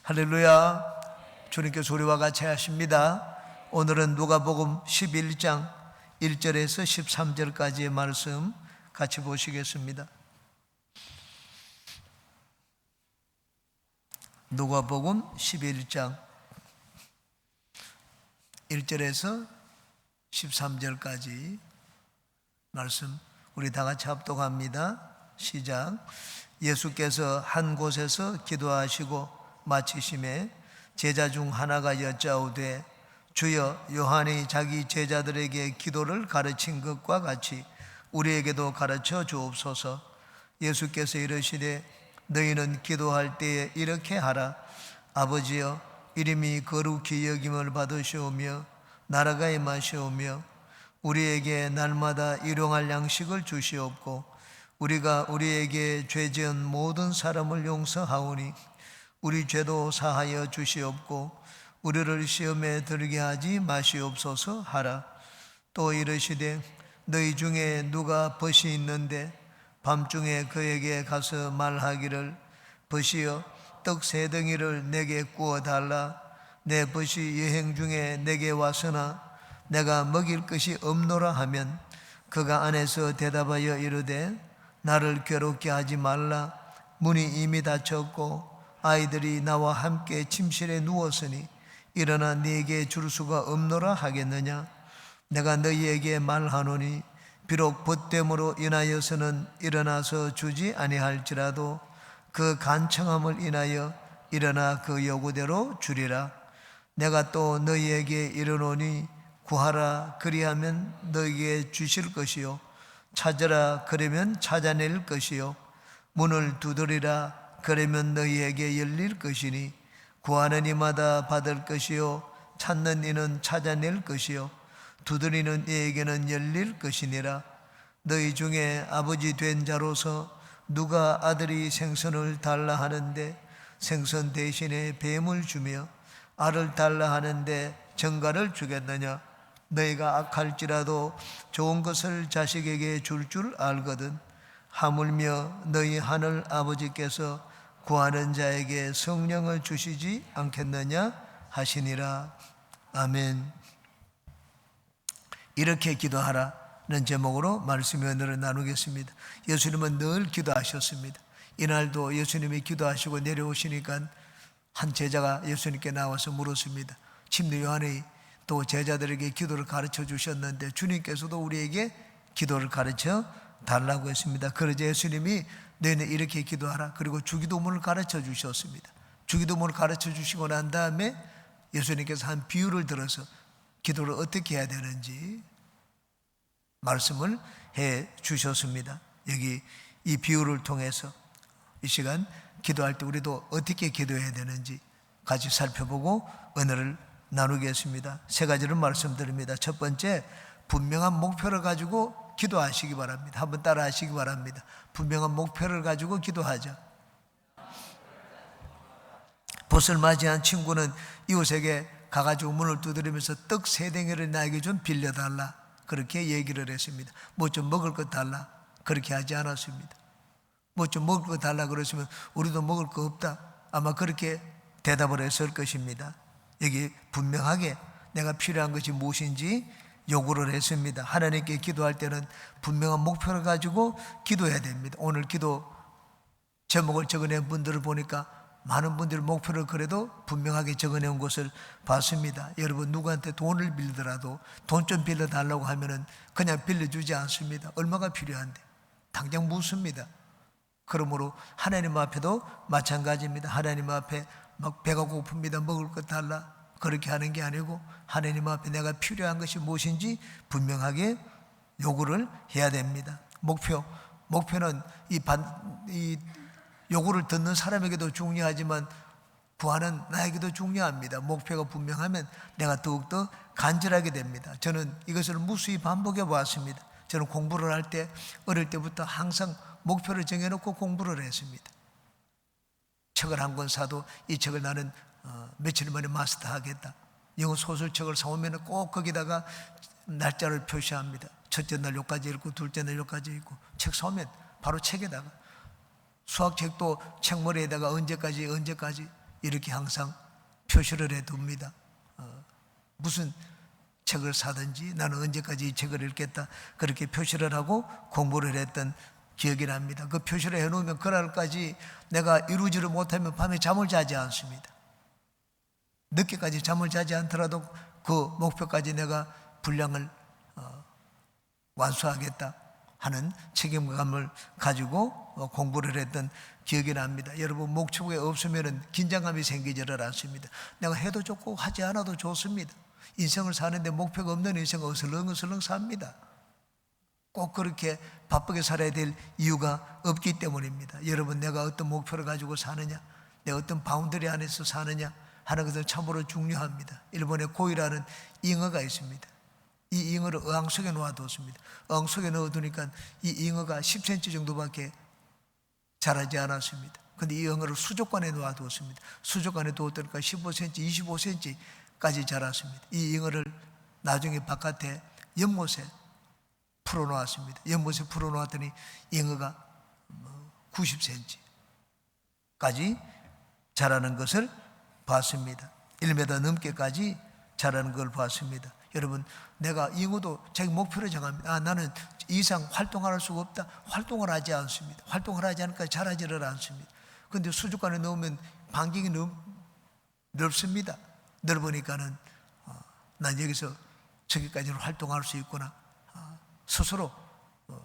할렐루야. 주님께 소리와 같이 하십니다. 오늘은 누가복음 11장 1절에서 13절까지의 말씀 같이 보시겠습니다. 누가복음 11장 1절에서 13절까지 말씀 우리 다 같이 합독합니다. 시작. 예수께서 한 곳에서 기도하시고 마치심에 제자 중 하나가 여짜오되 주여, 요한이 자기 제자들에게 기도를 가르친 것과 같이 우리에게도 가르쳐 주옵소서. 예수께서 이르시되 너희는 기도할 때에 이렇게 하라. 아버지여, 이름이 거룩히 여김을 받으시오며 나라가 임하시오며 우리에게 날마다 일용할 양식을 주시옵고 우리가 우리에게 죄 지은 모든 사람을 용서하오니 우리 죄도 사하여 주시옵고 우리를 시험에 들게 하지 마시옵소서 하라. 또 이르시되 너희 중에 누가 벗이 있는데 밤중에 그에게 가서 말하기를 벗이여, 떡 세 덩이를 내게 구워 달라. 내 벗이 여행 중에 내게 왔으나 내가 먹일 것이 없노라 하면 그가 안에서 대답하여 이르되 나를 괴롭게 하지 말라. 문이 이미 닫혔고 아이들이 나와 함께 침실에 누웠으니 일어나 네게 줄 수가 없노라 하겠느냐. 내가 너희에게 말하노니 비록 벗됨으로 인하여서는 일어나서 주지 아니할지라도 그 간청함을 인하여 일어나 그 요구대로 주리라. 내가 또 너희에게 이르노니 구하라 그리하면 너희에게 주실 것이요 찾으라 그러면 찾아낼 것이요 문을 두드리라 그러면 너희에게 열릴 것이니 구하는 이마다 받을 것이요 찾는 이는 찾아낼 것이요 두드리는 이에게는 열릴 것이니라. 너희 중에 아버지 된 자로서 누가 아들이 생선을 달라 하는데 생선 대신에 뱀을 주며 알을 달라 하는데 정갈을 주겠느냐. 너희가 악할지라도 좋은 것을 자식에게 줄 알거든. 하물며 너희 하늘 아버지께서 구하는 자에게 성령을 주시지 않겠느냐 하시니라. 아멘. 이렇게 기도하라는 제목으로 말씀의 은혜를 나누겠습니다. 예수님은 늘 기도하셨습니다. 이날도 예수님이 기도하시고 내려오시니까 한 제자가 예수님께 나와서 물었습니다. 침례 요한이 또 제자들에게 기도를 가르쳐 주셨는데 주님께서도 우리에게 기도를 가르쳐 달라고 했습니다. 그러자 예수님이 너희는 이렇게 기도하라. 그리고 주기도문을 가르쳐 주셨습니다. 주기도문을 가르쳐 주시고 난 다음에 예수님께서 한 비유를 들어서 기도를 어떻게 해야 되는지 말씀을 해 주셨습니다. 여기 이 비유를 통해서 이 시간 기도할 때 우리도 어떻게 기도해야 되는지 같이 살펴보고 은혜를 나누겠습니다. 세 가지를 말씀드립니다. 첫 번째, 분명한 목표를 가지고 기도하시기 바랍니다. 한번 따라 하시기 바랍니다. 분명한 목표를 가지고 기도하자. 벗을 맞이한 친구는 이웃에게 가가지고 문을 두드리면서 떡 세 덩이를 나에게 좀 빌려달라 그렇게 얘기를 했습니다. 뭐 좀 먹을 것 달라 그렇게 하지 않았습니다. 뭐 좀 먹을 것 달라 그러시면 우리도 먹을 거 없다 아마 그렇게 대답을 했을 것입니다. 여기 분명하게 내가 필요한 것이 무엇인지 요구를 했습니다. 하나님께 기도할 때는 분명한 목표를 가지고 기도해야 됩니다. 오늘 기도 제목을 적어낸 분들을 보니까 많은 분들이 목표를 그래도 분명하게 적어낸 것을 봤습니다. 여러분 누구한테 돈을 빌리더라도 돈 좀 빌려달라고 하면은 그냥 빌려주지 않습니다. 얼마가 필요한데 당장 묻습니다. 그러므로 하나님 앞에도 마찬가지입니다. 하나님 앞에 막 배가 고픕니다. 먹을 것 달라 그렇게 하는 게 아니고 하나님 앞에 내가 필요한 것이 무엇인지 분명하게 요구를 해야 됩니다. 목표는 이 요구를 듣는 사람에게도 중요하지만 구하는 나에게도 중요합니다. 목표가 분명하면 내가 더욱더 간절하게 됩니다. 저는 이것을 무수히 반복해 보았습니다. 저는 공부를 할 때 어릴 때부터 항상 목표를 정해놓고 공부를 했습니다. 책을 한 권 사도 이 책을 나는 며칠 만에 마스터하겠다. 영어 소설책을 사오면 꼭 거기다가 날짜를 표시합니다. 첫째 날 요까지 읽고 둘째 날 요까지 읽고 책 사오면 바로 책에다가 수학책도 책머리에다가 언제까지 이렇게 항상 표시를 해둡니다. 무슨 책을 사든지 나는 언제까지 이 책을 읽겠다 그렇게 표시를 하고 공부를 했던 기억이 납니다. 그 표시를 해놓으면 그날까지 내가 이루지를 못하면 밤에 잠을 자지 않습니다. 늦게까지 잠을 자지 않더라도 그 목표까지 내가 분량을 완수하겠다 하는 책임감을 가지고 공부를 했던 기억이 납니다. 여러분, 목표가 없으면 긴장감이 생기지를 않습니다. 내가 해도 좋고 하지 않아도 좋습니다. 인생을 사는데 목표가 없는 인생은 어슬렁어슬렁 삽니다. 꼭 그렇게 바쁘게 살아야 될 이유가 없기 때문입니다. 여러분, 내가 어떤 목표를 가지고 사느냐, 내가 어떤 바운더리 안에서 사느냐 하는 것은 참으로 중요합니다. 일본에 고이라는 잉어가 있습니다. 이 잉어를 어항 속에 놓아두었습니다. 어항 속에 넣어두니까 이 잉어가 10cm 정도밖에 자라지 않았습니다. 그런데 이 잉어를 수족관에 놓아두었습니다. 수족관에 두었더니까 15cm, 25cm까지 자랐습니다. 이 잉어를 나중에 바깥에 연못에 풀어놓았습니다. 연못에 풀어놓았더니 잉어가 90cm까지 자라는 것을 봤습니다. 1m 넘게까지 자라는 걸 봤습니다. 여러분, 내가 잉어도 자기 목표를 정합니다. 나는 이상 활동할 수가 없다. 활동을 하지 않습니다. 활동을 하지 않으니까 자라지를 않습니다. 그런데 수족관에 넣으면 반경이 넓습니다. 넓으니까는 난 여기서 저기까지는 활동할 수 있구나. 스스로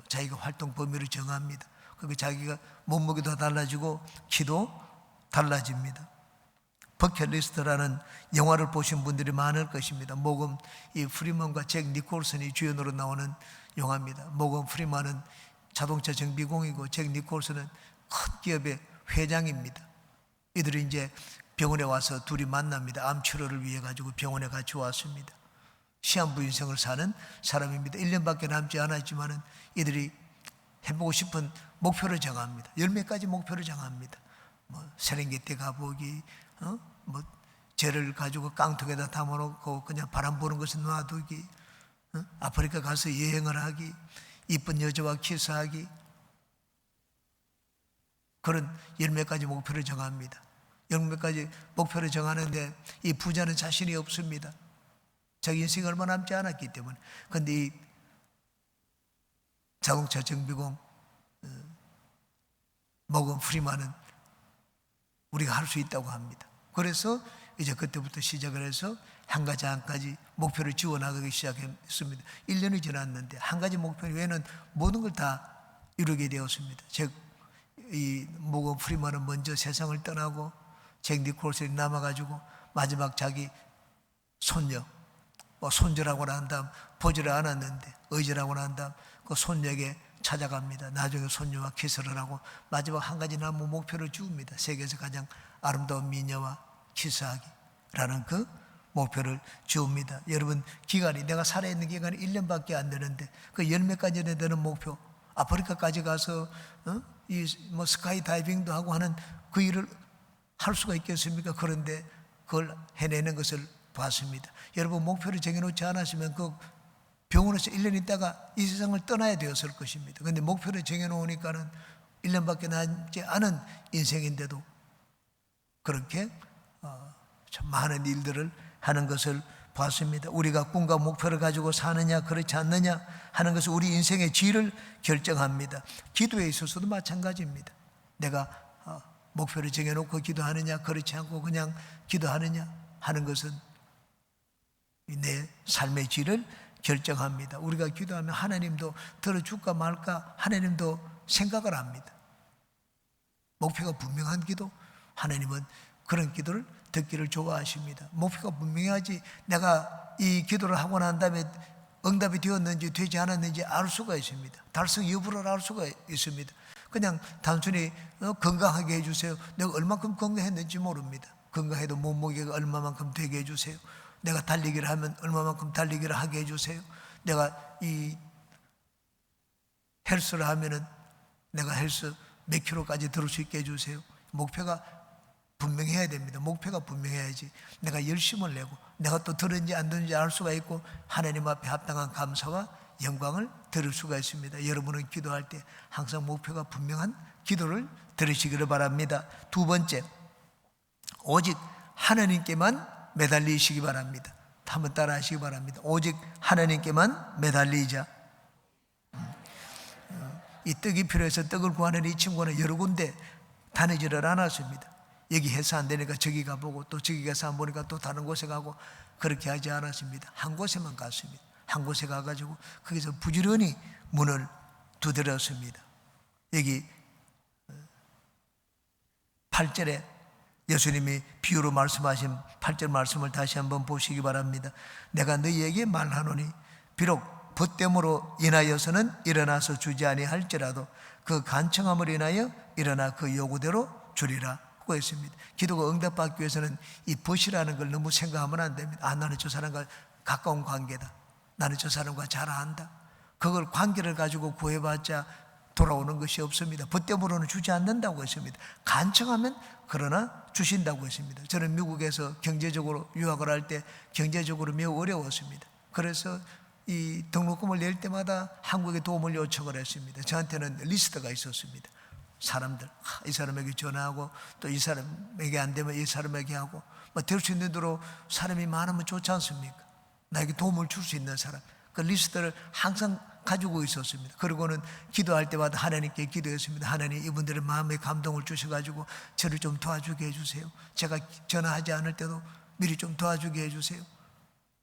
자기가 활동 범위를 정합니다. 그리고 자기가 몸무게도 달라지고 키도 달라집니다. 버킷리스트라는 영화를 보신 분들이 많을 것입니다. 모건 이 프리먼과 잭 니콜슨이 주연으로 나오는 영화입니다. 모건 프리먼은 자동차 정비공이고 잭 니콜슨은 큰 기업의 회장입니다. 이들이 이제 병원에 와서 둘이 만납니다. 암 치료를 위해 가지고 병원에 같이 왔습니다. 시한부 인생을 사는 사람입니다. 1년밖에 남지 않았지만은 이들이 해보고 싶은 목표를 정합니다. 10몇 목표를 정합니다. 세렝게티 가보기, 쟤를 가지고 깡통에다 담아놓고 그냥 바람 부는 것을 놔두기, 아프리카 가서 여행을 하기, 이쁜 여자와 키스하기, 그런 10몇 목표를 정합니다. 10몇 목표를 정하는데 이 부자는 자신이 없습니다. 자기 인생이 얼마 남지 않았기 때문에. 그런데 이 자동차 정비공 모건 프리먼은 우리가 할 수 있다고 합니다. 그래서 이제 그때부터 시작을 해서 한 가지 한 가지 목표를 지워나가기 시작했습니다. 1년이 지났는데 한 가지 목표 외에는 모든 걸 다 이루게 되었습니다. 즉, 이 모건 프리먼은 먼저 세상을 떠나고 잭 니콜슨이 남아가지고 마지막 자기 손녀, 손주라고 난 다음 보지를 않았는데 의지라고 난 다음 그 손녀에게 찾아갑니다. 나중에 손녀와 키스를 하고 마지막 한 가지 남은 목표를 주옵니다. 세계에서 가장 아름다운 미녀와 키스하기라는 그 목표를 주옵니다. 여러분, 기간이 내가 살아있는 기간이 1년밖에 안 되는데 그 10몇 가지 되는 목표, 아프리카까지 가서 스카이 다이빙도 하고 하는 그 일을 할 수가 있겠습니까? 그런데 그걸 해내는 것을 봤습니다. 여러분, 목표를 정해놓지 않았으면 그 병원에서 1년 있다가 이 세상을 떠나야 되었을 것입니다. 그런데 목표를 정해놓으니까는 1년밖에 남지 않은 인생인데도 그렇게 참 많은 일들을 하는 것을 봤습니다. 우리가 꿈과 목표를 가지고 사느냐 그렇지 않느냐 하는 것은 우리 인생의 질을 결정합니다. 기도에 있어서도 마찬가지입니다. 내가 목표를 정해놓고 기도하느냐 그렇지 않고 그냥 기도하느냐 하는 것은 내 삶의 질을 결정합니다. 우리가 기도하면 하나님도 들어줄까 말까 하나님도 생각을 합니다. 목표가 분명한 기도, 하나님은 그런 기도를 듣기를 좋아하십니다. 목표가 분명해야지 내가 이 기도를 하고 난 다음에 응답이 되었는지 되지 않았는지 알 수가 있습니다. 달성 여부를 알 수가 있습니다. 그냥 단순히 건강하게 해주세요. 내가 얼마큼 건강했는지 모릅니다. 건강해도 몸무게가 얼마만큼 되게 해주세요. 내가 달리기를 하면 얼마만큼 달리기를 하게 해주세요. 내가 이 헬스를 하면은 내가 헬스 몇 킬로까지 들을 수 있게 해주세요. 목표가 분명해야 됩니다. 목표가 분명해야지 내가 열심을 내고 내가 또 들은지 안 들은지 알 수가 있고 하나님 앞에 합당한 감사와 영광을 들을 수가 있습니다. 여러분은 기도할 때 항상 목표가 분명한 기도를 들으시기를 바랍니다. 두 번째, 오직 하나님께만 매달리시기 바랍니다. 한번 따라 하시기 바랍니다. 오직 하나님께만 매달리자. 이 떡이 필요해서 떡을 구하는 이 친구는 여러 군데 다니지를 않았습니다. 여기 해서 안 되니까 저기 가보고 또 저기 가서 안 보니까 또 다른 곳에 가고 그렇게 하지 않았습니다. 한 곳에만 갔습니다. 한 곳에 가가지고 거기서 부지런히 문을 두드렸습니다. 여기 8절에 예수님이 비유로 말씀하신 8절 말씀을 다시 한번 보시기 바랍니다. 내가 너희에게 말하노니 비록 벗됨으로 인하여서는 일어나서 주지 아니할지라도 그 간청함을 인하여 일어나 그 요구대로 주리라 고 했습니다. 기도가 응답받기 위해서는 이 벗이라는 걸 너무 생각하면 안 됩니다. 나는 저 사람과 가까운 관계다. 나는 저 사람과 잘 안다. 그걸 관계를 가지고 구해봤자 돌아오는 것이 없습니다. 벗됨으로는 주지 않는다고 했습니다. 간청하면 그러나 주신다고 했습니다. 저는 미국에서 경제적으로 유학을 할 때 경제적으로 매우 어려웠습니다. 그래서 이 등록금을 낼 때마다 한국에 도움을 요청을 했습니다. 저한테는 리스트가 있었습니다. 사람들, 이 사람에게 전화하고 또 이 사람에게 안 되면 이 사람에게 하고 될 수 있는 대로 사람이 많으면 좋지 않습니까? 나에게 도움을 줄 수 있는 사람, 그 리스트를 항상 가지고 있었습니다. 그리고는 기도할 때마다 하나님께 기도했습니다. 하나님, 이분들의 마음에 감동을 주셔가지고 저를 좀 도와주게 해주세요. 제가 전화하지 않을 때도 미리 좀 도와주게 해주세요.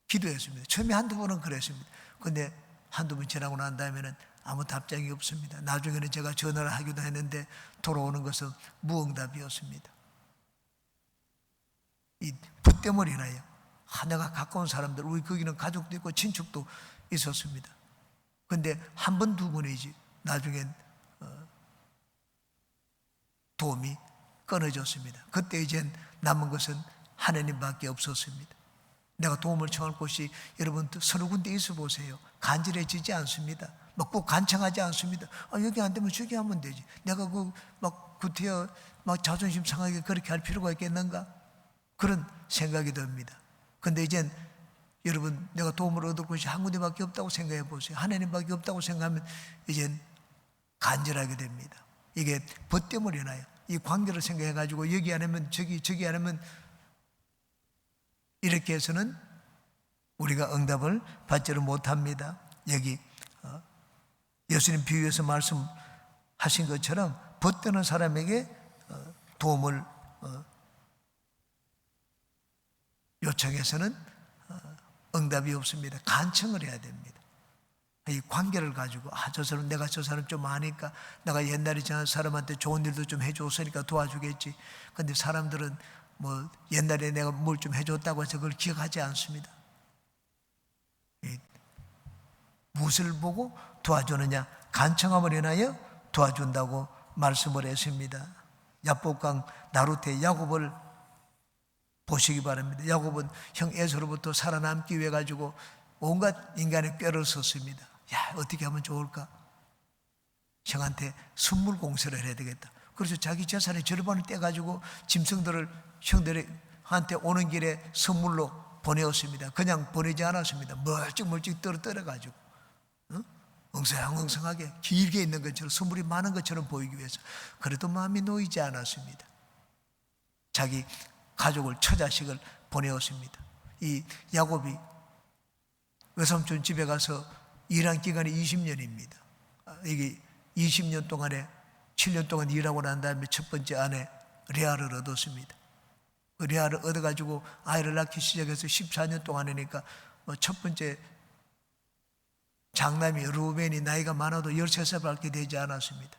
기도했습니다. 처음에 한두 번은 그랬습니다. 근데 한두 번 지나고 난 다음에는 아무 답장이 없습니다. 나중에는 제가 전화를 하기도 했는데 돌아오는 것은 무응답이었습니다. 이 벗됨을 인하여 내가 가까운 사람들, 우리 거기는 가족도 있고 친척도 있었습니다. 근데 한 번, 두 번이지 나중엔 도움이 끊어졌습니다. 그때 이젠 남은 것은 하나님밖에 없었습니다. 내가 도움을 청할 곳이 여러분 서너 군데 있어 보세요. 간절해지지 않습니다. 막 꼭 간청하지 않습니다. 여기 안 되면 저기 하면 되지. 내가 막 구태여 막 자존심 상하게 그렇게 할 필요가 있겠는가? 그런 생각이 듭니다. 근데 이젠 여러분, 내가 도움을 얻을 곳이 한 군데밖에 없다고 생각해 보세요. 하나님밖에 없다고 생각하면 이젠 간절하게 됩니다. 이게 벗됨을 인하여 이 관계를 생각해 가지고 여기 안 하면 저기 안 하면 이렇게 해서는 우리가 응답을 받지를 못합니다. 여기 예수님 비유에서 말씀하신 것처럼 벗되는 사람에게 도움을 요청해서는 응답이 없습니다. 간청을 해야 됩니다. 이 관계를 가지고 저 사람, 내가 저 사람 좀 아니까 내가 옛날에 저 사람한테 좋은 일도 좀 해줬으니까 도와주겠지. 근데 사람들은 뭐 옛날에 내가 뭘 좀 해줬다고 해서 그걸 기억하지 않습니다. 무엇을 보고 도와주느냐? 간청함을 인하여 도와준다고 말씀을 했습니다. 야복강 나루테 야곱을 보시기 바랍니다. 야곱은 형 에서로부터 살아남기 위해 가지고 온갖 인간의 뼈를 썼습니다. 어떻게 하면 좋을까? 형한테 선물 공세를 해야 되겠다. 그래서 자기 재산의 절반을 떼가지고 짐승들을 형들한테 오는 길에 선물로 보내었습니다. 그냥 보내지 않았습니다. 멀찍멀찍 떨어가지고 엉성엉성하게 길게 있는 것처럼 선물이 많은 것처럼 보이기 위해서. 그래도 마음이 놓이지 않았습니다. 자기 가족을, 처자식을 보내었습니다. 이 야곱이 외삼촌 집에 가서 일한 기간이 20년입니다. 이게 20년 동안에 7년 동안 일하고 난 다음에 첫 번째 아내 레아를 얻었습니다. 그 레아를 얻어가지고 아이를 낳기 시작해서 14년 동안 하니까 첫 번째 장남이 루벤이 나이가 많아도 13살밖에 되지 않았습니다.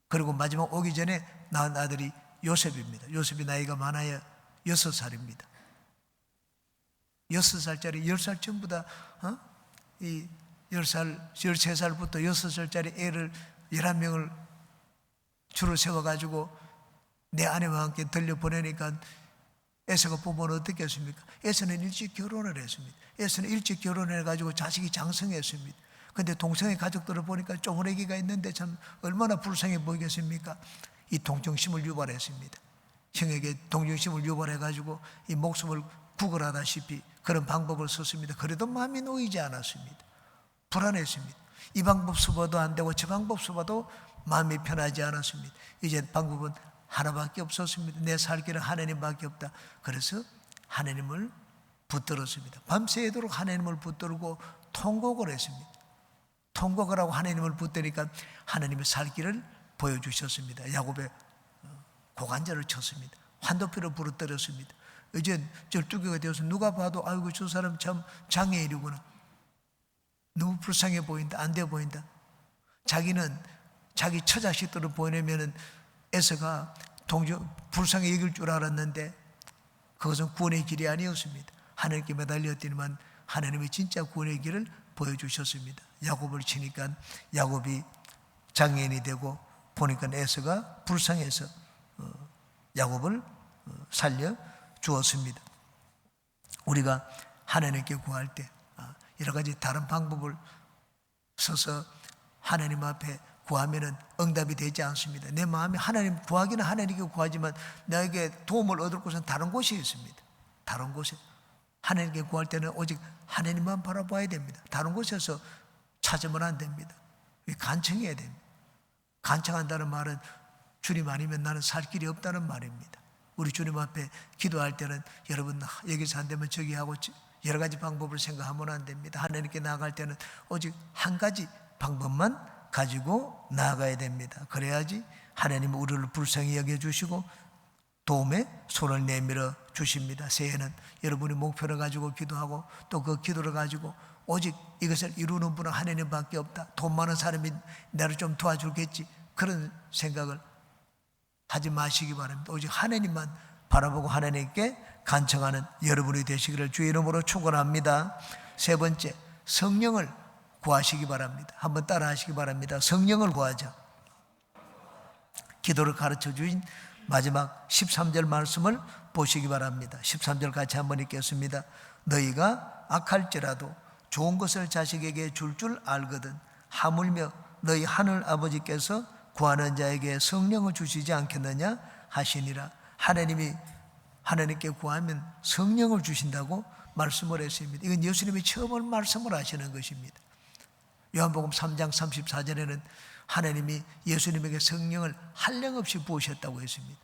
그리고 마지막 오기 전에 낳은 아들이 요셉입니다. 요셉이 나이가 많아야 6살입니다. 6살짜리 10살 전부 다 이 10살, 13살부터 6살짜리 애를 11명을 줄을 세워가지고 내 아내와 함께 들려보내니까 에서가 부모는 어떻게 했습니까? 에서는 일찍 결혼을 했습니다. 에서는 일찍 결혼해가지고 자식이 장성했습니다. 근데 동생의 가족들을 보니까 쪼무레기가 있는데 참 얼마나 불쌍해 보이겠습니까? 이 동정심을 유발했습니다. 형에게 동정심을 유발해가지고 이 목숨을 구걸하다시피 그런 방법을 썼습니다. 그래도 마음이 놓이지 않았습니다. 불안했습니다. 이 방법 써봐도 안 되고 저 방법 써봐도 마음이 편하지 않았습니다. 이제 방법은 하나밖에 없었습니다. 내 살 길은 하나님밖에 없다. 그래서 하나님을 붙들었습니다. 밤새도록 하나님을 붙들고 통곡을 했습니다. 통곡을 하고 하나님을 붙드니까 하나님의 살 길을 보여주셨습니다. 야곱의 고관절을 쳤습니다. 환도표를 부러뜨렸습니다. 이제 절뚝이가 되어서 누가 봐도 아이고 저 사람 참 장애인이구나. 너무 불쌍해 보인다. 안 돼 보인다. 자기는 자기 처자식들을 보내면은 에서가 불쌍히 여길 줄 알았는데 그것은 구원의 길이 아니었습니다. 하나님께 매달렸더니만 하나님의 진짜 구원의 길을 보여주셨습니다. 야곱을 치니까 야곱이 장애인이 되고 보니까 에서가 불쌍해서 야곱을 살려 주었습니다. 우리가 하나님께 구할 때 여러 가지 다른 방법을 써서 하나님 앞에 구하면은 응답이 되지 않습니다. 내 마음이 하나님 구하기는 하나님께 구하지만 나에게 도움을 얻을 곳은 다른 곳이 있습니다. 다른 곳에 하나님께 구할 때는 오직 하나님만 바라봐야 됩니다. 다른 곳에서 찾으면 안 됩니다. 간청해야 됩니다. 간청한다는 말은 주님 아니면 나는 살 길이 없다는 말입니다. 우리 주님 앞에 기도할 때는 여러분 여기서 안 되면 저기 하고 여러 가지 방법을 생각하면 안 됩니다. 하나님께 나아갈 때는 오직 한 가지 방법만 가지고 나아가야 됩니다. 그래야지 하나님은 우리를 불쌍히 여겨주시고 도움의 손을 내밀어 주십니다. 새해는 여러분이 목표를 가지고 기도하고 또 그 기도를 가지고 오직 이것을 이루는 분은 하나님밖에 없다. 돈 많은 사람이 나를 좀 도와주겠지. 그런 생각을 하지 마시기 바랍니다. 오직 하나님만 바라보고 하나님께 간청하는 여러분이 되시기를 주의 이름으로 축원합니다. 세 번째, 성령을 구하시기 바랍니다. 한번 따라 하시기 바랍니다. 성령을 구하자. 기도를 가르쳐 주신 마지막 13절 말씀을 보시기 바랍니다. 13절 같이 한번 읽겠습니다. 너희가 악할지라도 좋은 것을 자식에게 줄 알거든 하물며 너희 하늘 아버지께서 구하는 자에게 성령을 주시지 않겠느냐 하시니라. 하나님께 구하면 성령을 주신다고 말씀을 했습니다. 이건 예수님이 처음 말씀을 하시는 것입니다. 요한복음 3장 34절에는 하나님이 예수님에게 성령을 한량없이 부으셨다고 했습니다.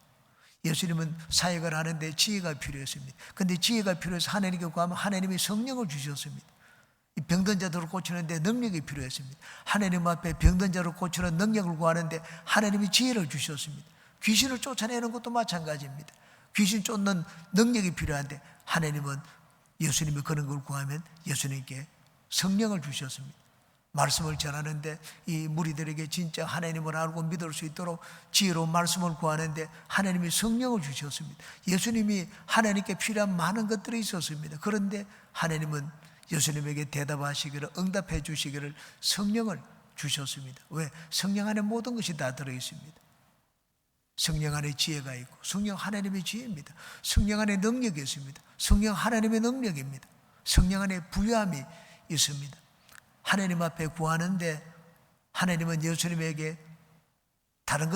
예수님은 사역을 하는데 지혜가 필요했습니다. 그런데 지혜가 필요해서 하나님께 구하면 하나님이 성령을 주셨습니다. 병든 자들을 고치는데 능력이 필요했습니다. 하나님 앞에 병든 자를 고치는 능력을 구하는데 하나님이 지혜를 주셨습니다. 귀신을 쫓아내는 것도 마찬가지입니다. 귀신 쫓는 능력이 필요한데 하나님은 예수님이 그런 걸 구하면 예수님께 성령을 주셨습니다. 말씀을 전하는데 이 무리들에게 진짜 하나님을 알고 믿을 수 있도록 지혜로운 말씀을 구하는데 하나님이 성령을 주셨습니다. 예수님이 하나님께 필요한 많은 것들이 있었습니다. 그런데 하나님은 예수님에게 대답하시기를 응답해 주시기를 성령을 주셨습니다. 왜? 성령 안에 모든 것이 다 들어있습니다. 성령 안에 지혜가 있고 성령 하나님의 지혜입니다. 성령 안에 능력이 있습니다. 성령 하나님의 능력입니다. 성령 안에 부유함이 있습니다. 하나님 앞에 구하는데 하나님은 예수님에게 다른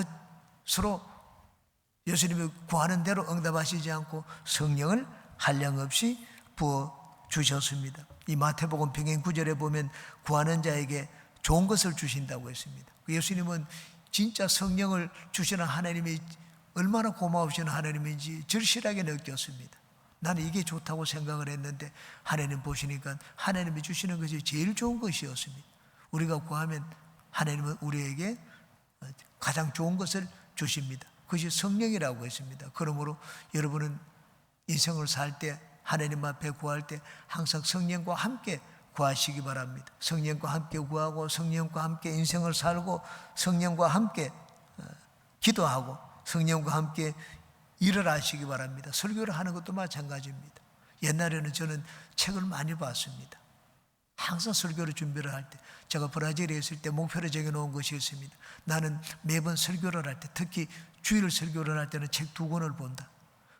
것으로 예수님이 구하는 대로 응답하시지 않고 성령을 한량없이 부어주셨습니다. 이 마태복음 병행 9절에 보면 구하는 자에게 좋은 것을 주신다고 했습니다. 예수님은 진짜 성령을 주시는 하나님이 얼마나 고마우신 하나님인지 절실하게 느꼈습니다. 나는 이게 좋다고 생각을 했는데 하나님 보시니까 하나님이 주시는 것이 제일 좋은 것이었습니다. 우리가 구하면 하나님은 우리에게 가장 좋은 것을 주십니다. 그것이 성령이라고 했습니다. 그러므로 여러분은 인생을 살 때 하나님 앞에 구할 때 항상 성령과 함께 구하시기 바랍니다. 성령과 함께 구하고 성령과 함께 인생을 살고 성령과 함께 기도하고 성령과 함께 일을 하시기 바랍니다. 설교를 하는 것도 마찬가지입니다. 옛날에는 저는 책을 많이 봤습니다. 항상 설교를 준비를 할 때 제가 브라질에 있을 때 목표를 정해놓은 것이 있습니다. 나는 매번 설교를 할 때 특히 주일 설교를 할 때는 책 2권을 본다.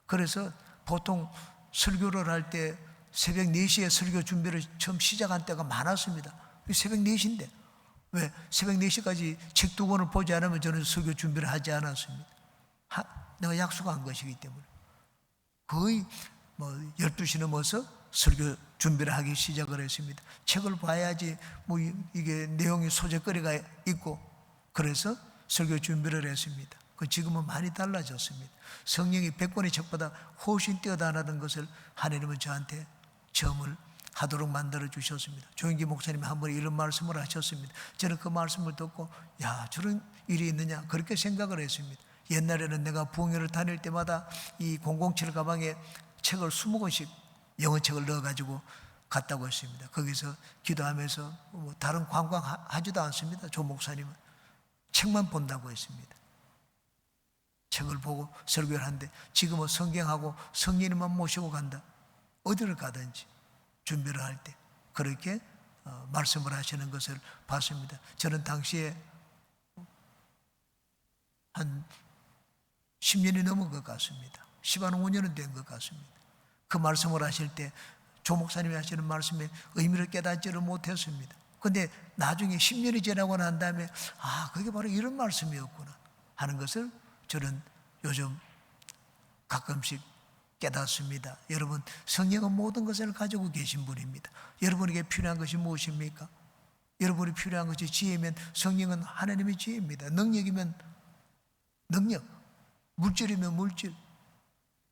그래서 보통 설교를 할 때 새벽 4시에 설교 준비를 처음 시작한 때가 많았습니다. 새벽 4시인데 왜 새벽 4시까지 책 2권을 보지 않으면 저는 설교 준비를 하지 않았습니다. 내가 약속한 것이기 때문에 거의 12시 넘어서 설교 준비를 하기 시작을 했습니다. 책을 봐야지 이게 내용이 소재거리가 있고 그래서 설교 준비를 했습니다. 그 지금은 많이 달라졌습니다. 성령이 100번의 책보다 훨씬 뛰어나다는 것을 하나님은 저한테 점을 하도록 만들어 주셨습니다. 조영기 목사님이 한 번 이런 말씀을 하셨습니다. 저는 그 말씀을 듣고 야, 저런 일이 있느냐 그렇게 생각을 했습니다. 옛날에는 내가 부흥회를 다닐 때마다 이 007 가방에 책을 20권씩 영어책을 넣어가지고 갔다고 했습니다. 거기서 기도하면서 뭐 다른 관광하지도 않습니다. 조 목사님은 책만 본다고 했습니다. 책을 보고 설교를 하는데 지금은 성경하고 성령님만 모시고 간다. 어디를 가든지 준비를 할 때 그렇게 말씀을 하시는 것을 봤습니다. 저는 당시에 한 10년이 넘은 것 같습니다. 10한 5년은 된 것 같습니다. 그 말씀을 하실 때 조 목사님이 하시는 말씀에 의미를 깨닫지를 못했습니다. 근데 나중에 10년이 지나고 난 다음에 아, 그게 바로 이런 말씀이었구나 하는 것을 저는 요즘 가끔씩 깨닫습니다. 여러분, 성령은 모든 것을 가지고 계신 분입니다. 여러분에게 필요한 것이 무엇입니까? 여러분이 필요한 것이 지혜면 성령은 하나님의 지혜입니다. 능력이면 능력, 물질이면 물질,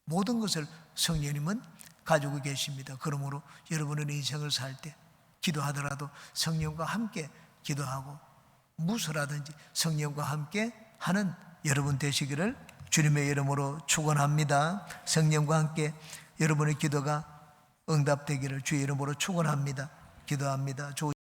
모든 것을 성령님은 가지고 계십니다. 그러므로 여러분은 인생을 살 때 기도하더라도 성령과 함께 기도하고 무엇을하든지 성령과 함께 하는 여러분 되시기를 주님의 이름으로 축원합니다. 성령과 함께 여러분의 기도가 응답되기를 주의 이름으로 축원합니다. 기도합니다.